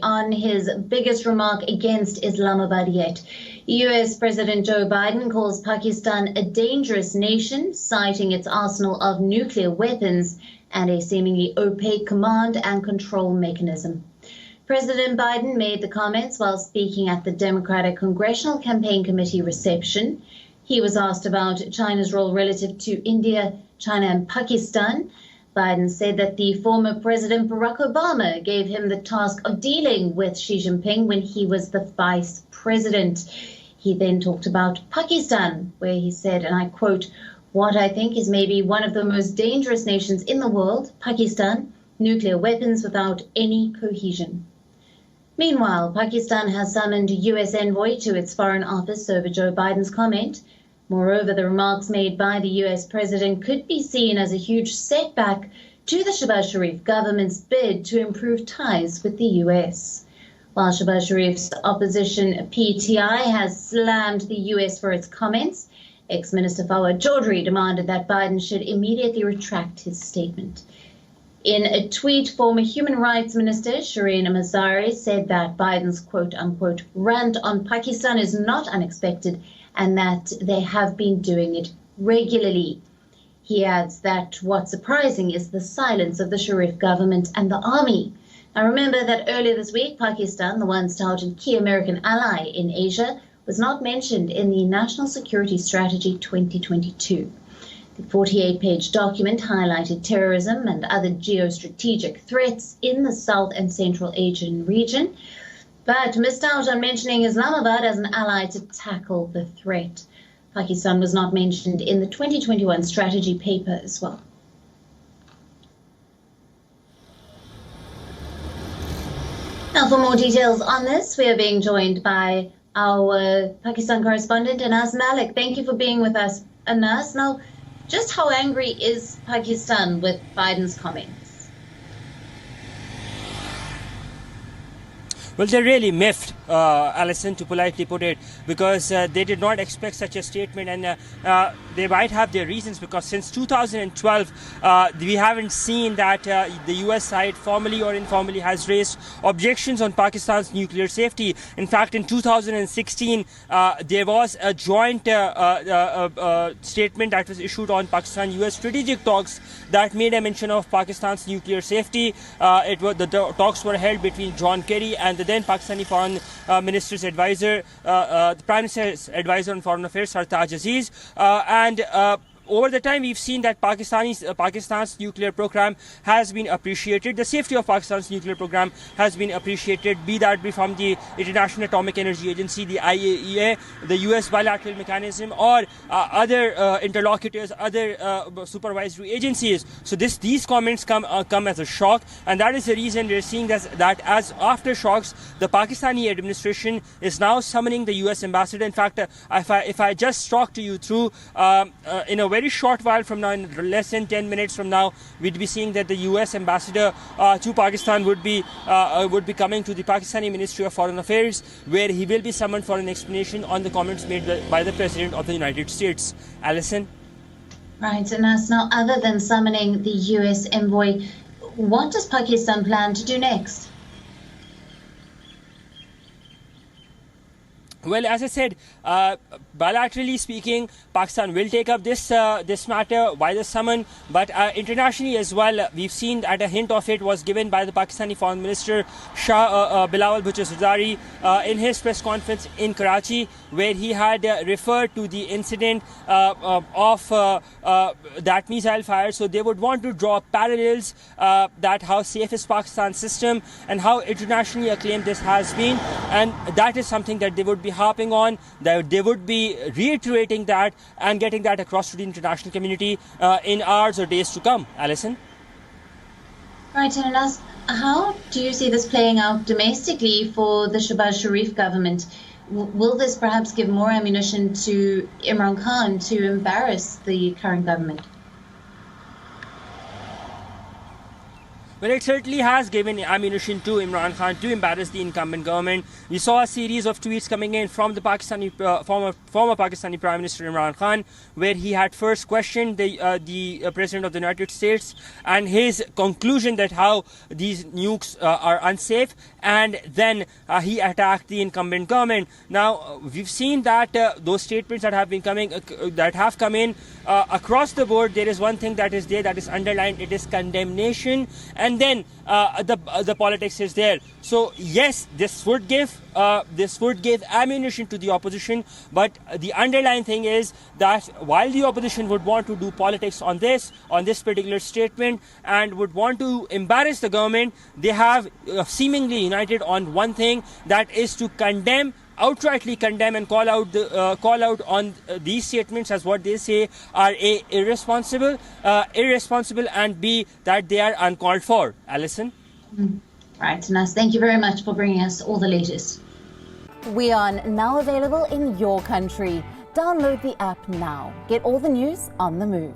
On his biggest remark against Islamabad yet. US President Joe Biden calls Pakistan a dangerous nation, citing its arsenal of nuclear weapons and a seemingly opaque command and control mechanism. President Biden made the comments while speaking at the Democratic Congressional Campaign Committee reception. He was asked about China's role relative to India, China, and Pakistan. Biden said that the former President Barack Obama gave him the task of dealing with Xi Jinping when he was the vice president. He then talked about Pakistan, where he said, and I quote, "What I think is maybe one of the most dangerous nations in the world, Pakistan, nuclear weapons without any cohesion." Meanwhile, Pakistan has summoned a US envoy to its foreign office over Joe Biden's comment. Moreover, the remarks made by the US president could be seen as a huge setback to the Shehbaz Sharif government's bid to improve ties with the US. While Shehbaz Sharif's opposition PTI has slammed the US for its comments, ex-Minister Fawad Chaudhry demanded that Biden should immediately retract his statement. In a tweet, former Human Rights Minister Shireen Mazari said that Biden's quote-unquote rant on Pakistan is not unexpected and that they have been doing it regularly. He adds that what's surprising is the silence of the Sharif government and the army. Now remember that earlier this week, Pakistan, the once touted key American ally in Asia, was not mentioned in the National Security Strategy 2022. The 48-page document highlighted terrorism and other geostrategic threats in the South and Central Asian region, but missed out on mentioning Islamabad as an ally to tackle the threat. Pakistan was not mentioned in the 2021 strategy paper as well. Now, for more details on this, we are being joined by our Pakistan correspondent, Anas Malik. Thank you for being with us, Anas. Now, just how angry is Pakistan with Biden's comments? Well, they're really miffed, Alison, to politely put it, because they did not expect such a statement, and they might have their reasons, because since 2012, we haven't seen that the US side, formally or informally, has raised objections on Pakistan's nuclear safety. In fact, in 2016, there was a joint statement that was issued on Pakistan-US strategic talks that made a mention of Pakistan's nuclear safety. The talks were held between John Kerry and the then Pakistani Foreign Minister's advisor, the Prime Minister's advisor on Foreign Affairs, Sartaj Aziz, and over the time, we've seen that Pakistan's nuclear program has been appreciated. The safety of Pakistan's nuclear program has been appreciated, be that from the International Atomic Energy Agency, the IAEA, the US bilateral mechanism, or other interlocutors, other supervisory agencies. So these comments come as a shock, and that is the reason we're seeing that as aftershocks, the Pakistani administration is now summoning the US ambassador. In fact, if I just talk to you through in a very short while from now, in less than 10 minutes from now, we'd be seeing that the US ambassador to Pakistan would be coming to the Pakistani Ministry of Foreign Affairs, where he will be summoned for an explanation on the comments made by the President of the United States. Alison? Right, and now, other than summoning the US envoy, what does Pakistan plan to do next? Well, as I said, bilaterally speaking, Pakistan will take up this matter by the summon, but internationally as well, we've seen that a hint of it was given by the Pakistani Foreign Minister Bilawal Bhutto Zardari in his press conference in Karachi, where he had referred to the incident of that missile fire. So they would want to draw parallels that how safe is Pakistan's system and how internationally acclaimed this has been, and that is something that they would be harping on, that they would be reiterating that and getting that across to the international community in hours or days to come. Alison? Right, and Anas, how do you see this playing out domestically for the Shehbaz Sharif government? Will this perhaps give more ammunition to Imran Khan to embarrass the current government? Well, it certainly has given ammunition to Imran Khan to embarrass the incumbent government. We saw a series of tweets coming in from the former Pakistani Prime Minister Imran Khan, where he had first questioned the President of the United States and his conclusion that how these nukes are unsafe, and then he attacked the incumbent government. Now we've seen that those statements that have been coming come in across the board. There is one thing that is there that is underlined. It is condemnation. And then the politics is there. So yes, this would give ammunition to the opposition. But the underlying thing is that while the opposition would want to do politics on this particular statement and would want to embarrass the government, they have seemingly united on one thing, that is to outrightly condemn and call out on these statements as what they say are A, irresponsible, and B, that they are uncalled for. Alison? Right, Nas, thank you very much for bringing us all the latest. We are now available in your country. Download the app now. Get all the news on the move.